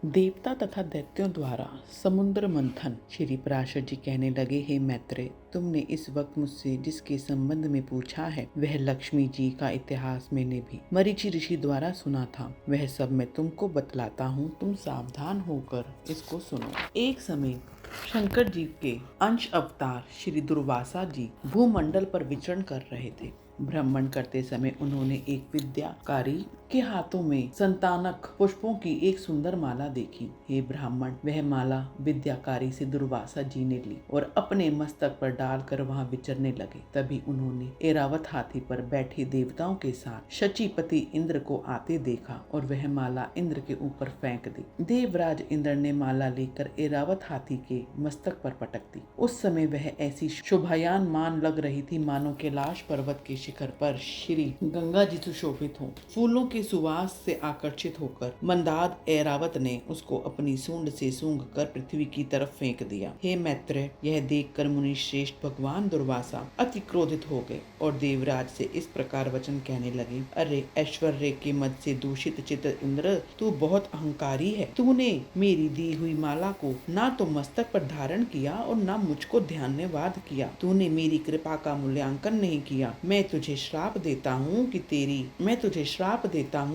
देवता तथा दैत्यों द्वारा समुद्र मंथन। श्री पराशर जी कहने लगे, हे मैत्रेय, तुमने इस वक्त मुझसे जिसके संबंध में पूछा है वह लक्ष्मी जी का इतिहास मैंने भी मरीचि ऋषि द्वारा सुना था। वह सब मैं तुमको बतलाता हूँ, तुम सावधान होकर इसको सुनो। एक समय शंकर जी के अंश अवतार श्री दुर्वासा जी भूमंडल पर विचरण कर रहे थे। भ्रमण करते समय उन्होंने एक विद्याकारी के हाथों में संतानक पुष्पों की एक सुंदर माला देखी। हे ब्राह्मण, वह माला विद्याकारी से दुर्वासा जी ने ली और अपने मस्तक पर डालकर वहां विचरने लगे। तभी उन्होंने ऐरावत हाथी पर बैठे देवताओं के साथ शचीपति इंद्र को आते देखा और वह माला इंद्र के ऊपर फेंक दी। देवराज इंद्र ने माला लेकर ऐरावत हाथी के मस्तक पर पटक दी। उस समय वह ऐसी शोभायान मान लग रही थी मानो कैलाश पर्वत के शिखर पर श्री गंगा जी सुशोभित हो। फूलों के सुवास से आकर्षित होकर मंदाद ऐरावत ने उसको अपनी सूंड से सूंघ कर पृथ्वी की तरफ फेंक दिया। हे मैत्रेय, यह देखकर मुनि श्रेष्ठ भगवान दुर्वासा अति क्रोधित हो गए और देवराज से इस प्रकार वचन कहने लगे, अरे ऐश्वर्य के मद से दूषित चित्त इंद्र, तू बहुत अहंकारी है। तूने मेरी दी हुई माला को ना तो मस्तक पर धारण किया और ना मुझको धन्यवाद किया। तूने मेरी कृपा का मूल्यांकन नहीं किया। मैं तुझे श्राप देता हूँ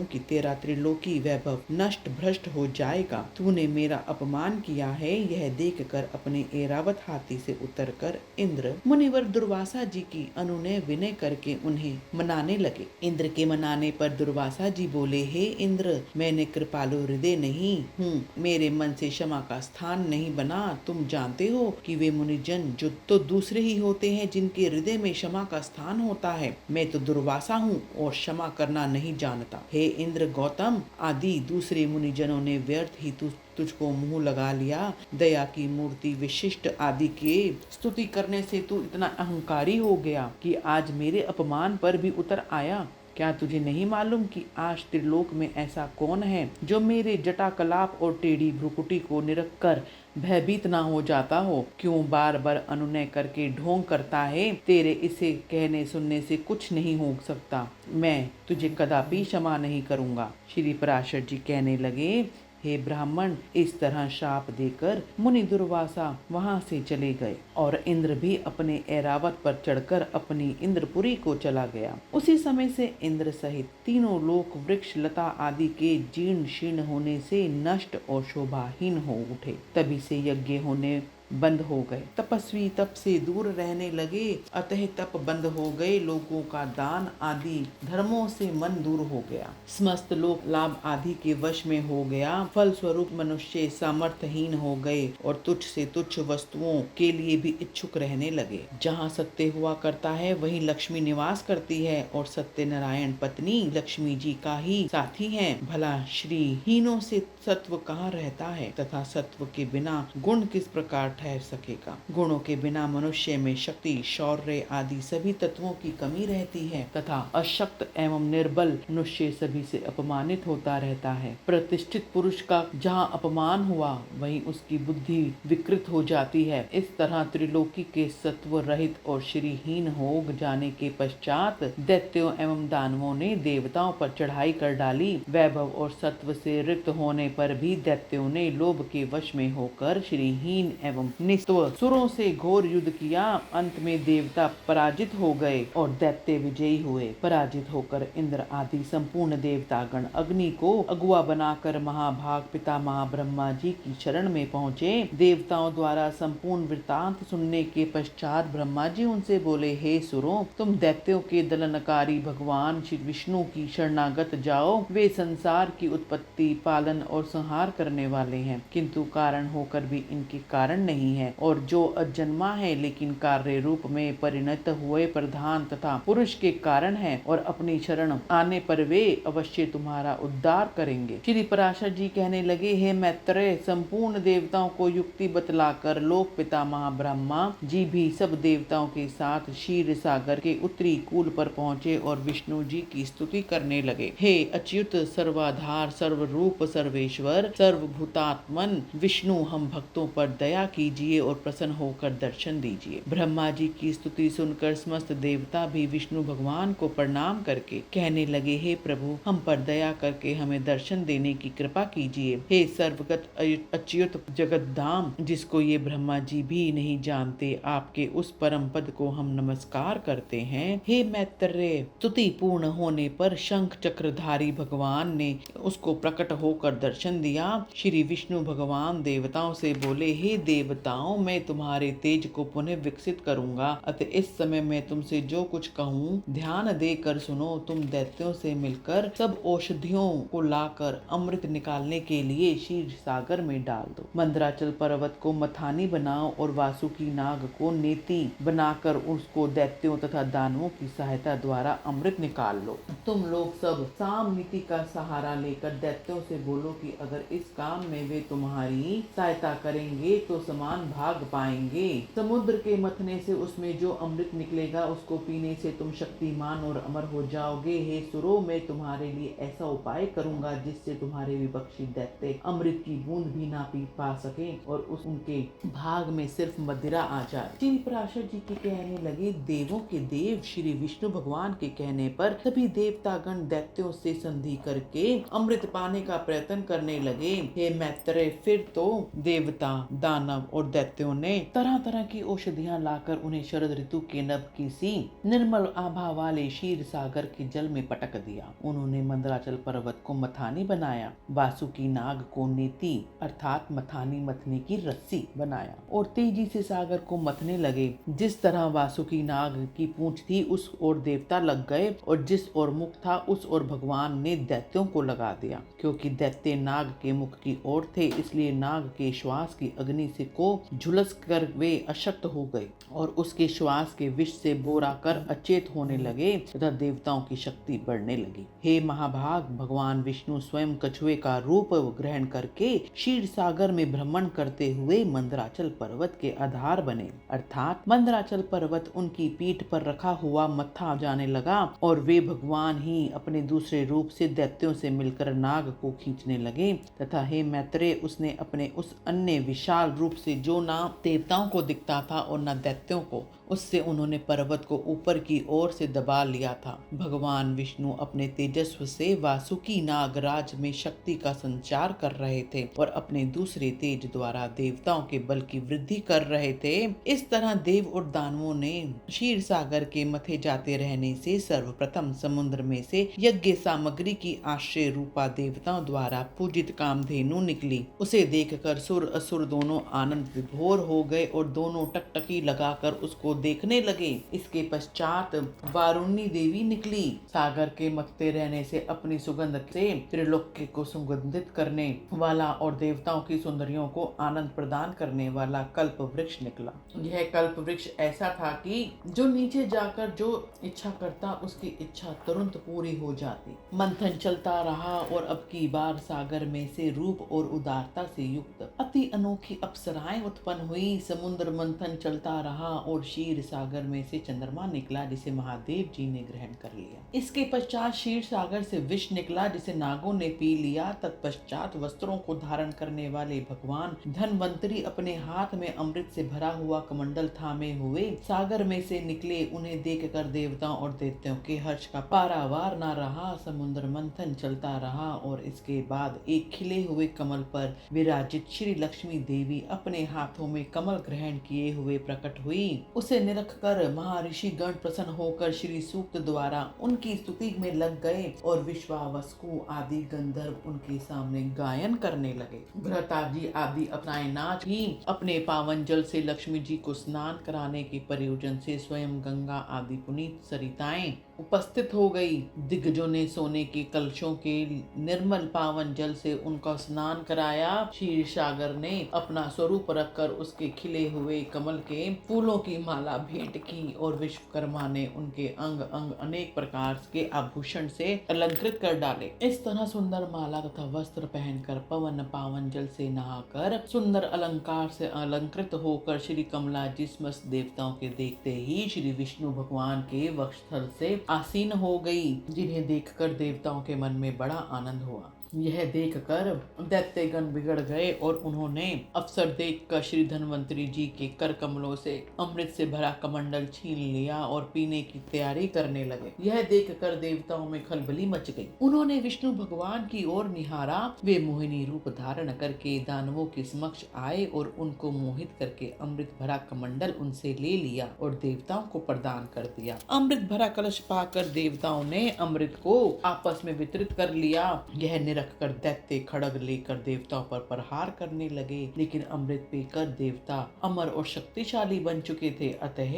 कि तेरा त्रिलोकी वैभव नष्ट भ्रष्ट हो जाएगा। तूने मेरा अपमान किया है। यह देखकर अपने ऐरावत हाथी से उतरकर इंद्र मुनिवर दुर्वासा जी की अनुनय विनय करके उन्हें मनाने लगे। इंद्र के मनाने पर दुर्वासा जी बोले, हे इंद्र, मैंने कृपालु हृदय नहीं हूँ, मेरे मन से क्षमा का स्थान नहीं बना। तुम जानते हो कि वे मुनिजन जो तो दूसरे ही होते हैं जिनके हृदय में क्षमा का स्थान होता है। मैं तो दुर्वासा हूँ और क्षमा करना नहीं जानता। हे इंद्र, गौतम आदि दूसरे मुनिजनों ने व्यर्थ ही तुझको मुंह लगा लिया। दया की मूर्ति विशिष्ट आदि के स्तुति करने से तू इतना अहंकारी हो गया कि आज मेरे अपमान पर भी उतर आया। क्या तुझे नहीं मालूम कि आज त्रिलोक में ऐसा कौन है जो मेरे जटा कलाप और टेढ़ी भ्रुकुटी को निरख कर भयभीत ना हो जाता हो? क्यों बार बार अनुनय करके ढोंग करता है? तेरे इसे कहने सुनने से कुछ नहीं हो सकता। मैं तुझे कदापि क्षमा नहीं करूंगा। श्री पराशर जी कहने लगे, हे ब्राह्मण, इस तरह शाप देकर मुनि दुर्वासा वहां से चले गए और इंद्र भी अपने ऐरावत पर चढ़कर अपनी इंद्रपुरी को चला गया। उसी समय से इंद्र सहित तीनों लोक वृक्ष लता आदि के जीर्ण शीर्ण होने से नष्ट और शोभाहीन हो उठे। तभी से यज्ञ होने बंद हो गए। तपस्वी तप से दूर रहने लगे, अतः तप बंद हो गए। लोगों का दान आदि धर्मों से मन दूर हो गया। समस्त लोक लाभ आदि के वश में हो गया। फल स्वरूप मनुष्य सामर्थ्यहीन हो गए और तुच्छ से तुच्छ वस्तुओं के लिए भी इच्छुक रहने लगे। जहाँ सत्य हुआ करता है वहीं लक्ष्मी निवास करती है और सत्य नारायण पत्नी लक्ष्मी जी का ही साथी है। भला श्री हीनों से सत्व कहाँ रहता है तथा सत्व के बिना गुण किस प्रकार ठहर सकेगा? गुणों के बिना मनुष्य में शक्ति, शौर्य आदि सभी तत्वों की कमी रहती है तथा अशक्त एवं निर्बल मनुष्य सभी से अपमानित होता रहता है। प्रतिष्ठित पुरुष का जहाँ अपमान हुआ वहीं उसकी बुद्धि विकृत हो जाती है। इस तरह त्रिलोकी के सत्व रहित और श्रीहीन हो जाने के पश्चात दैत्यों एवं दानवों ने देवताओं पर चढ़ाई कर डाली। वैभव और सत्व से रिक्त होने पर भी दैत्यों ने लोभ के वश में होकर श्रीहीन एवं निस्त्व सुरों से घोर युद्ध किया। अंत में देवता पराजित हो गए और दैत्य विजयी हुए। पराजित होकर इंद्र आदि संपूर्ण देवतागण अग्नि को अगुआ बनाकर महाभाग पितामह ब्रह्मा जी की शरण में पहुँचे। देवताओं द्वारा संपूर्ण वृतांत सुनने के पश्चात ब्रह्मा जी उनसे बोले, हे सुरों, तुम दैत्यों के दलनकारी भगवान श्री विष्णु की शरणागत जाओ। वे संसार की उत्पत्ति, पालन और संहार करने वाले हैं, किंतु कारण होकर भी इनके कारण नहीं है, और जो अजन्मा है लेकिन कार्य रूप में परिणत हुए प्रधान तथा पुरुष के कारण है और अपनी शरण आने पर वे अवश्य तुम्हारा उद्धार करेंगे। श्री पराशर जी कहने लगे, हे मैत्रेय, संपूर्ण देवताओं को युक्ति बतलाकर लोक पितामह ब्रह्मा जी भी सब देवताओं के साथ क्षीर सागर के उत्तरी कूल पर पहुँचे और विष्णु जी की स्तुति करने लगे। हे अच्युत, सर्वाधार, सर्वरूप, सर्वेश्वर, सर्वभूतात्मन विष्णु, हम भक्तों पर दया कीजिए। कीजिए और प्रसन्न होकर दर्शन दीजिए। ब्रह्मा जी की स्तुति सुनकर समस्त देवता भी विष्णु भगवान को प्रणाम करके कहने लगे, हे प्रभु, हम पर दया करके हमें दर्शन देने की कृपा कीजिए। हे सर्वगत अच्युत जगतधाम, जिसको ये ब्रह्मा जी भी नहीं जानते, आपके उस परम पद को हम नमस्कार करते हैं। हे मैत्रेय, स्तुति पूर्ण होने पर शंख चक्रधारी भगवान ने उसको प्रकट होकर दर्शन दिया। श्री विष्णु भगवान देवताओं से बोले, हे देवताओं, मैं तुम्हारे तेज को पुनः विकसित करूंगा, अतः इस समय मैं तुमसे जो कुछ कहूँ ध्यान देकर सुनो। तुम दैत्यों से मिलकर सब औषधियों को लाकर अमृत निकालने के लिए क्षीर सागर में डाल दो। मंदराचल पर्वत को मथानी बनाओ और वासुकी नाग को नेति बनाकर उसको दैत्यों तथा दानवों की सहायता द्वारा अमृत निकाल लो। तुम लोग सब साम नीति का सहारा लेकर दैत्यों से बोलो कि अगर इस काम में वे तुम्हारी सहायता करेंगे तो समान भाग पाएंगे। समुद्र के मथने से उसमें जो अमृत निकलेगा उसको पीने से तुम शक्तिमान और अमर हो जाओगे। हे सुरो, मैं तुम्हारे लिए ऐसा उपाय करूंगा जिससे तुम्हारे विपक्षी दैत्य अमृत की बूंद भी ना पी पा सके और उनके भाग में सिर्फ मदिरा आ जाए। श्री पराशर जी की कहने लगे, देवों के देव श्री विष्णु भगवान के कहने पर सभी देवतागण दैत्यों से संधि करके अमृत पाने का प्रयत्न करने लगे। हे मैत्रेय, फिर तो देवता, दानव और दैत्यों ने तरह तरह की औषधियां लाकर उन्हें शरद ऋतु के नभ की सी निर्मल आभा वाले क्षीर सागर के जल में पटक दिया। उन्होंने मंदराचल पर्वत को मथानी बनाया, वासुकी नाग को नेति अर्थात मथानी मथने की रस्सी बनाया और तेजी से सागर को मथने लगे। जिस तरह वासुकी नाग की पूंछ थी उस ओर देवता लग गए और जिस ओर मुख था उस ओर भगवान ने दैत्यों को लगा दिया। क्योंकि दैत्य नाग के मुख की ओर थे, इसलिए नाग के श्वास की अग्नि से को झुलस कर वे अशक्त हो गए और उसके श्वास के विष से बोरा कर अचेत होने लगे तथा देवताओं की शक्ति बढ़ने लगी। हे महाभाग, भगवान विष्णु स्वयं कछुए का रूप ग्रहण करके क्षीर सागर में भ्रमण करते हुए मंदराचल पर्वत के आधार बने, अर्थात मंदराचल पर्वत उनकी पीठ पर रखा हुआ मत्था जाने लगा और वे भगवान ही अपने दूसरे रूप से दैत्यों से मिलकर नाग को खींचने लगे। तथा हे मैत्रेय, उसने अपने उस अन्य विशाल रूप से जो न देवताओं को दिखता था और न दैत्यों को, उससे उन्होंने पर्वत को ऊपर की ओर से दबा लिया था। भगवान विष्णु अपने तेजस्व से वासुकी नागराज में शक्ति का संचार कर रहे थे और अपने दूसरे तेज द्वारा देवताओं के बल की वृद्धि कर रहे थे। इस तरह देव और दानवों ने क्षीर सागर के मथे जाते रहने से सर्वप्रथम समुद्र में से यज्ञ सामग्री की आश्रय रूपा देवताओं द्वारा पूजित कामधेनु निकली। उसे देखकर सुर असुर दोनों आनंद विभोर हो गए और दोनों टकटकी लगाकर उसको देखने लगे। इसके पश्चात वारुणी देवी निकली। सागर के मथते रहने से अपनी सुगंध से त्रिलोक्य को सुगंधित करने वाला और देवताओं की सुंदरियों को आनंद प्रदान करने वाला कल्प वृक्ष निकला। यह कल्प वृक्ष ऐसा था कि जो नीचे जाकर जो इच्छा करता उसकी इच्छा तुरंत पूरी हो जाती। मंथन चलता रहा और अब की बार सागर में से रूप और उदारता से युक्त अति अनोखी अप्सराएं उत्पन्न हुई। समुद्र मंथन चलता रहा और क्षीर सागर में से चंद्रमा निकला जिसे महादेव जी ने ग्रहण कर लिया। इसके पश्चात क्षीर सागर से विष निकला जिसे नागों ने पी लिया। तत्पश्चात वस्त्रों को धारण करने वाले भगवान धनवंतरी अपने हाथ में अमृत से भरा हुआ कमंडल थामे हुए सागर में से निकले। उन्हें देखकर देवताओं और दैत्यों के हर्ष का पारावार न रहा। समुद्र मंथन चलता रहा और इसके बाद एक खिले हुए कमल पर विराजित श्री लक्ष्मी देवी अपने हाथों में कमल ग्रहण किए हुए प्रकट हुई। उसे निरख कर महर्षि गण प्रसन्न होकर श्री सूक्त द्वारा उनकी स्तुति में लग गए और विश्वावसु आदि गंधर्व उनके सामने गायन करने लगे। भ्रताजी आदि अपनाए नाच ही अपने पावन जल से लक्ष्मी जी को स्नान कराने के प्रयोजन से स्वयं गंगा आदि पुनीत सरिताएं उपस्थित हो गई। दिग्गजों ने सोने के कलशों के निर्मल पावन जल से उनका स्नान कराया। क्षीर सागर ने अपना स्वरूप रखकर उसके खिले हुए कमल के फूलों की माला भेंट की और विश्वकर्मा ने उनके अंग अंग अनेक प्रकार के आभूषण से अलंकृत कर डाले। इस तरह सुंदर माला तथा वस्त्र पहनकर पवन पावन जल से नहाकर सुंदर अलंकार से अलंकृत होकर श्री कमला जी समस्त देवताओं के देखते ही श्री विष्णु भगवान के वक्षस्थल से आसीन हो गई, जिन्हें देखकर देवताओं के मन में बड़ा आनंद हुआ। यह देखकर दैत्यगण बिगड़ गए और उन्होंने अवसर देखकर श्री धन्वंतरी जी के कर कमलों से अमृत से भरा कमंडल छीन लिया और पीने की तैयारी करने लगे। यह देखकर देवताओं में खलबली मच गई। उन्होंने विष्णु भगवान की ओर निहारा। वे मोहिनी रूप धारण करके दानवों के समक्ष आए और उनको मोहित करके अमृत भरा कमंडल उनसे ले लिया और देवताओं को प्रदान कर दिया। अमृत भरा कलश पाकर देवताओं ने अमृत को आपस में वितरित कर लिया। यह निरख कर दैत्य खड़ग लेकर देवताओं पर प्रहार करने लगे, लेकिन अमृत पीकर देवता अमर और शक्तिशाली बन चुके थे, अतः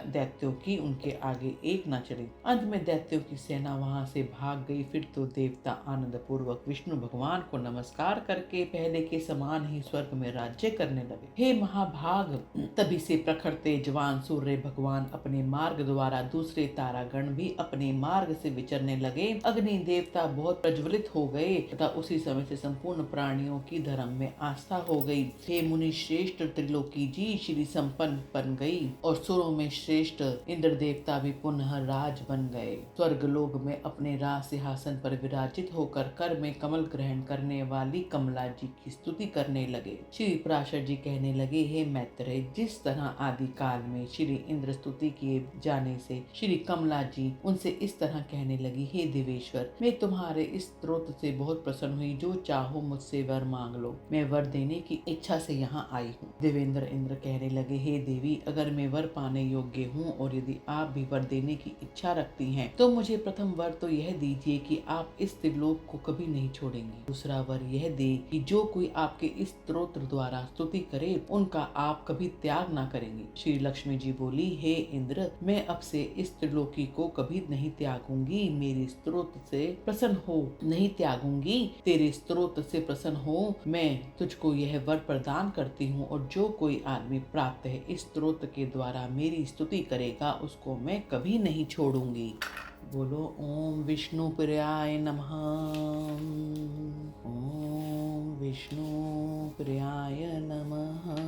दैत्यों की उनके आगे एक न चली। अंत में दैत्यों की सेना वहां से भाग गई। फिर तो देवता आनंद पूर्वक विष्णु भगवान को नमस्कार करके पहले के समान ही स्वर्ग में राज्य करने लगे। हे महाभाग, तभी से प्रखर तेजवान सूर्य भगवान अपने मार्ग द्वारा दूसरे तारागण भी अपने मार्ग से विचरने लगे। अग्नि देवता बहुत प्रज्वलित हो गए तथा उसी समय से संपूर्ण प्राणियों की धर्म में आस्था हो गई। हे मुनि श्रेष्ठ, त्रिलोकी जी श्री संपन्न बन गई और सुरों में श्रेष्ठ इंद्र देवता भी पुनः राज बन गए। स्वर्ग लोक में अपने राज सिंहासन पर विराजित होकर कर में कमल ग्रहण करने वाली कमला जी की स्तुति करने लगे। श्री पराशर जी कहने लगे, हे मैत्रेय, जिस तरह आदि काल में श्री इंद्र स्तुति किए जाने से श्री कमला जी उनसे इस तरह कहने लगी, हे देवेश्वर, मैं तुम्हारे इस स्तोत्र से बहुत प्रसन्न हुई। जो चाहो मुझसे वर मांग लो, मैं वर देने की इच्छा से यहाँ आई हूँ। देवेंद्र इंद्र कहने लगे, हे देवी, अगर मैं वर पाने योग्य हूँ और यदि आप भी वर देने की इच्छा रखती हैं, तो मुझे प्रथम वर तो यह दीजिए कि आप इस त्रिलोक को कभी नहीं छोड़ेंगे। दूसरा वर यह दे कि जो कोई आपके इस स्तोत्र द्वारा स्तुति करे उनका आप कभी त्याग ना करेंगे। श्री लक्ष्मी जी बोली, हे इंद्र, मैं अब से इस त्रिलोकी को कभी नहीं त्यागूंगी। मेरे स्तोत्र से प्रसन्न हो, नहीं त्यागूंगी। तेरे स्तोत्र से प्रसन्न हो, मैं तुझको यह वर प्रदान करती हूँ और जो कोई आदमी प्राप्त है इस स्तोत्र के द्वारा मेरी स्तुति करेगा उसको मैं कभी नहीं छोड़ूंगी। बोलो ओम विष्णु प्रियाय नमः। ओम विष्णु प्रियाय नमः।